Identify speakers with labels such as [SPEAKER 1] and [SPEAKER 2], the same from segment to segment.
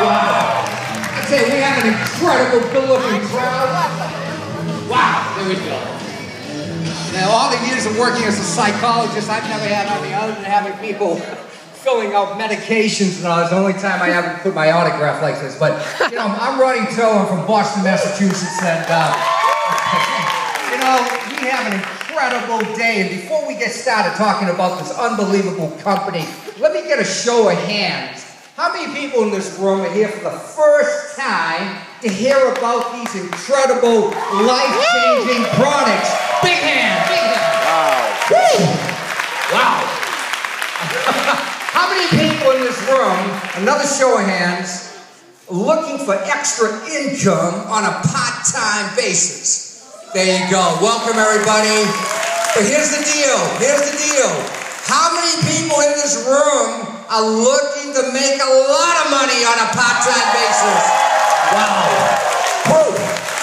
[SPEAKER 1] Wow. I tell you, we have an incredible, good-looking crowd. Wow, there we go. Now, all the years of working as a psychologist, I've never had anything other than having people filling out medications, and it's the only time I ever put my autograph like this. But, you know, I'm Ronnie. I'm from Boston, Massachusetts, and, you know, we have an incredible day. And before we get started talking about this unbelievable company, let me get a show of hands. How many people in this room are here for the first time to hear about these incredible, life-changing products? Big hand, big hand. Wow. Woo! Wow. How many people in this room, another show of hands, looking for extra income on a part-time basis? There you go. Welcome, everybody. But here's the deal. Here's the deal. How many people in this room are looking to make a lot of money on a part-time basis? Wow. Woo.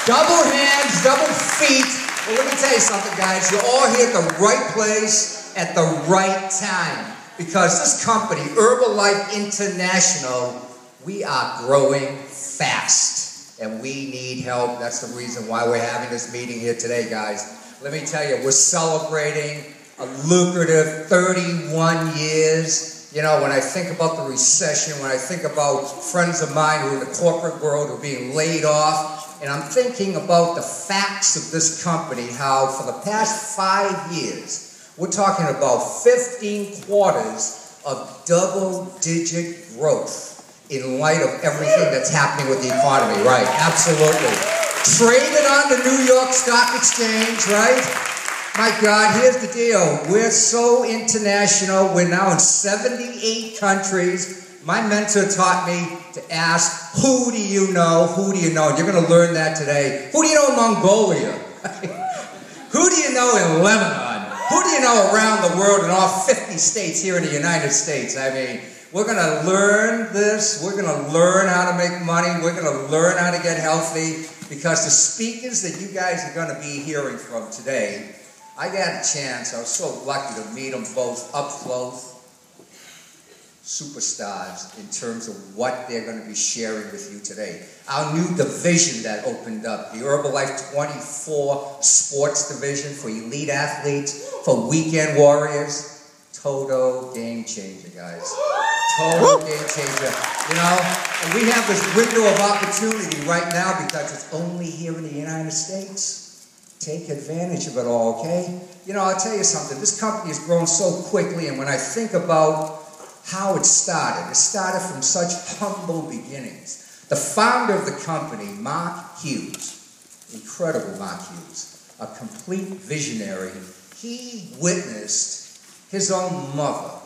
[SPEAKER 1] Double hands, double feet. Well, let me tell you something, guys. You're all here at the right place at the right time. Because this company, Herbalife International, we are growing fast. And we need help. That's the reason why we're having this meeting here today, guys. Let me tell you, we're celebrating a lucrative 31 years. You know, when I think about the recession, when I think about friends of mine who are in the corporate world who are being laid off, and I'm thinking about the facts of this company, how for the past 5 years, we're talking about 15 quarters of double-digit growth in light of everything that's happening with the economy, right? Absolutely. Traded on the New York Stock Exchange, right? My God, here's the deal. We're so international. We're now in 78 countries. My mentor taught me to ask, who do you know? Who do you know? And you're going to learn that today. Who do you know in Mongolia? Who do you know in Lebanon? Who do you know around the world in all 50 states here in the United States? I mean, we're going to learn this. We're going to learn how to make money. We're going to learn how to get healthy. Because the speakers that you guys are going to be hearing from today, I got a chance, I was so lucky to meet them both up close. Superstars in terms of what they're going to be sharing with you today. Our new division that opened up, the Herbalife 24 Sports Division for elite athletes, for weekend warriors. Total game changer, guys. Total game changer. You know, and we have this window of opportunity right now because it's only here in the United States. Take advantage of it all, okay? You know, I'll tell you something. This company has grown so quickly, and when I think about how it started from such humble beginnings. The founder of the company, Mark Hughes, incredible Mark Hughes, a complete visionary, he witnessed his own mother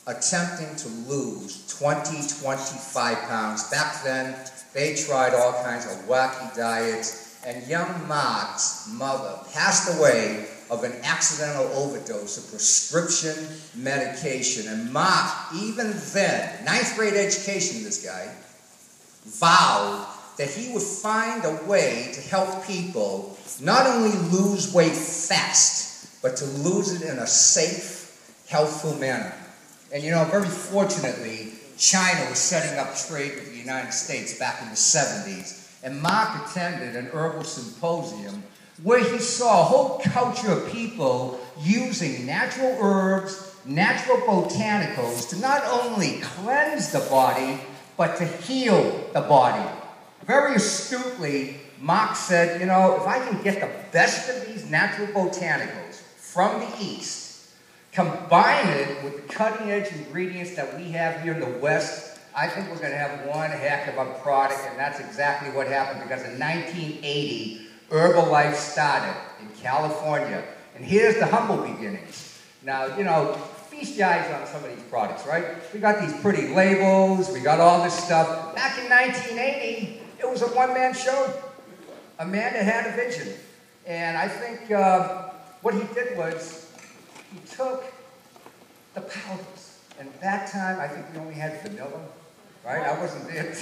[SPEAKER 1] attempting to lose 25 pounds. Back then, they tried all kinds of wacky diets. And young Mark's mother passed away of an accidental overdose of prescription medication. And Mark, even then, 9th grade education, this guy, vowed that he would find a way to help people not only lose weight fast, but to lose it in a safe, healthful manner. And you know, very fortunately, China was setting up trade with the United States back in the 70s. And Mark attended an herbal symposium where he saw a whole culture of people using natural herbs, natural botanicals to not only cleanse the body, but to heal the body. Very astutely, Mark said, you know, if I can get the best of these natural botanicals from the East, combine it with the cutting-edge ingredients that we have here in the West, I think we're going to have one heck of a product, and that's exactly what happened, because in 1980, Herbalife started in California. And here's the humble beginnings. Now, you know, feast your eyes on some of these products, right? We got these pretty labels, we got all this stuff. Back in 1980, it was a one-man show. A man that had a vision. And I think what he did was, he took the powders. And at that time, I think we only had vanilla. Right? I wasn't there.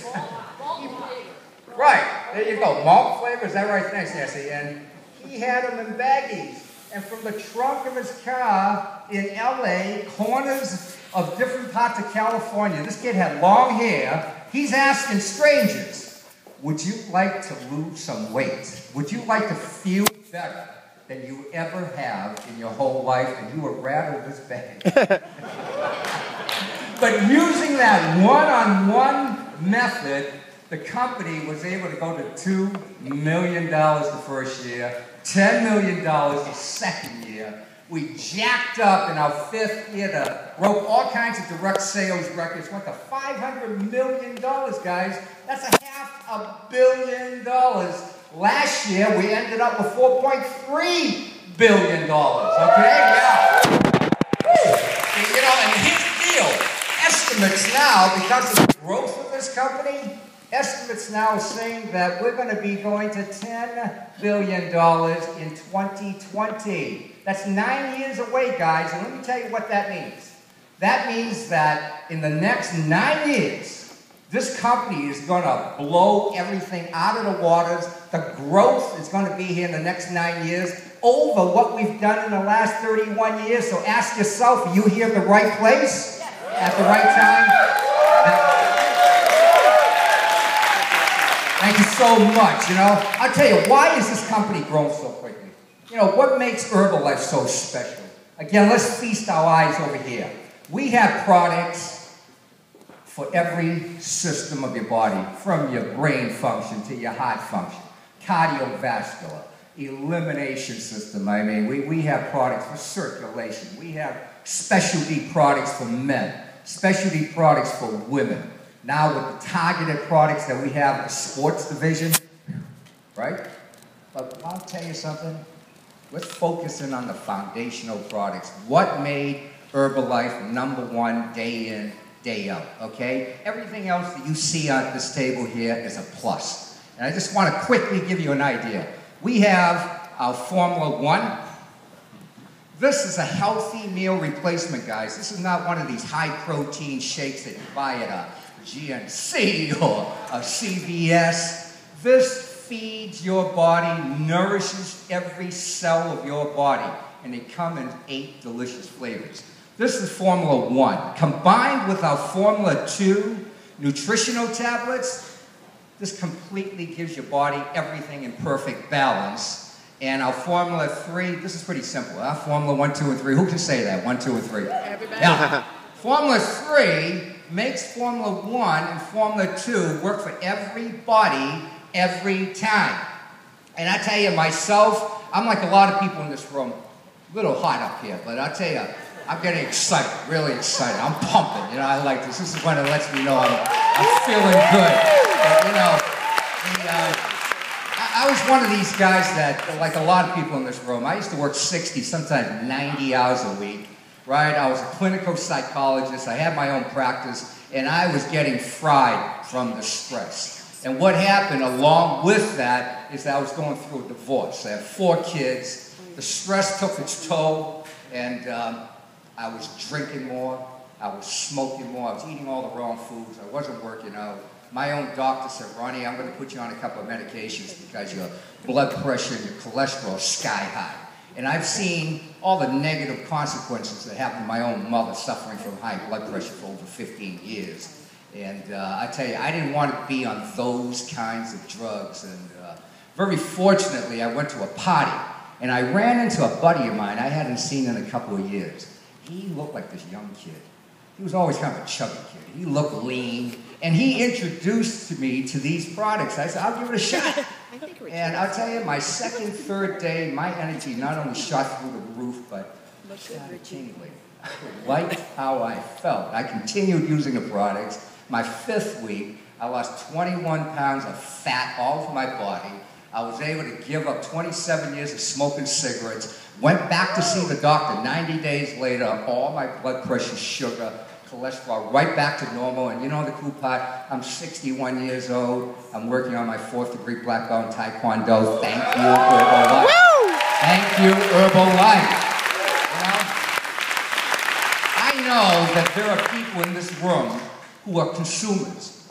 [SPEAKER 1] Right. There you go. Malt flavor. Is that right? Thanks, Nancy. And he had them in baggies. And from the trunk of his car in L.A., corners of different parts of California. This kid had long hair. He's asking strangers, would you like to lose some weight? Would you like to feel better than you ever have in your whole life? And you were rattled this bad. But using that one-on-one method, the company was able to go to $2 million the first year, $10 million the second year. We jacked up in our 5th year, broke all kinds of direct sales records, went to $500 million, guys. That's $500 million. Last year, we ended up with $4.3 billion, okay? Yeah. You know, and here's the deal. Estimates now, because of the growth of this company, estimates now are saying that we're going to be going to $10 billion in 2020. That's 9 years away, guys, and let me tell you what that means. That means that in the next 9 years, this company is going to blow everything out of the waters. The growth is going to be here in the next 9 years over what we've done in the last 31 years. So ask yourself, are you here at the right place? At the right time? Thank you so much, you know. I'll tell you, why is this company growing so quickly? You know, what makes Herbalife so special? Again, let's feast our eyes over here. We have products for every system of your body, from your brain function to your heart function, cardiovascular, elimination system. I mean, we have products for circulation. We have specialty products for men, specialty products for women. Now with the targeted products that we have in the sports division, right? But I'll tell you something. We're focusing on the foundational products. What made Herbalife #1 day in, day out, okay? Everything else that you see on this table here is a plus. And I just want to quickly give you an idea. We have our Formula 1. This is a healthy meal replacement, guys. This is not one of these high-protein shakes that you buy at a GNC or a CVS. This feeds your body, nourishes every cell of your body, and they come in 8 delicious flavors. This is Formula 1. Combined with our Formula 2 nutritional tablets, this completely gives your body everything in perfect balance. And our Formula 3, this is pretty simple. Our Formula 1, 2, and 3, who can say that? 1, 2, and 3.
[SPEAKER 2] Everybody.
[SPEAKER 1] Yeah. Formula 3 makes Formula 1 and Formula 2 work for everybody every time. And I tell you, myself, I'm like a lot of people in this room, a little hot up here, but I tell you, I'm getting excited, really excited. I'm pumping, you know, I like this. This is when it lets me know I'm feeling good. But, you know, I was one of these guys that, like a lot of people in this room, I used to work 60, sometimes 90 hours a week, right? I was a clinical psychologist. I had my own practice, and I was getting fried from the stress. And what happened along with that is that I was going through a divorce. I have 4 kids. The stress took its toll, and I was drinking more. I was smoking more. I was eating all the wrong foods. I wasn't working out. My own doctor said, Ronnie, I'm going to put you on a couple of medications because your blood pressure and your cholesterol is sky high. And I've seen all the negative consequences that happened to my own mother suffering from high blood pressure for over 15 years. And I tell you, I didn't want to be on those kinds of drugs. And very fortunately, I went to a party, and I ran into a buddy of mine I hadn't seen in a couple of years. He looked like this young kid. He was always kind of a chubby kid. He looked lean, and he introduced me to these products. I said, I'll give it a shot. And I'll tell you, my second, third day, my energy not only shot through the roof, but started tingling. I liked how I felt. I continued using the products. My 5th week, I lost 21 pounds of fat all over my body. I was able to give up 27 years of smoking cigarettes. Went back to see the doctor 90 days later. All my blood pressure, sugar, cholesterol, right back to normal. And you know the cool part? I'm 61 years old. I'm working on my 4th degree black belt in Taekwondo. Thank you, Herbalife. Thank you, Herbalife. I know that there are people in this room who are consumers.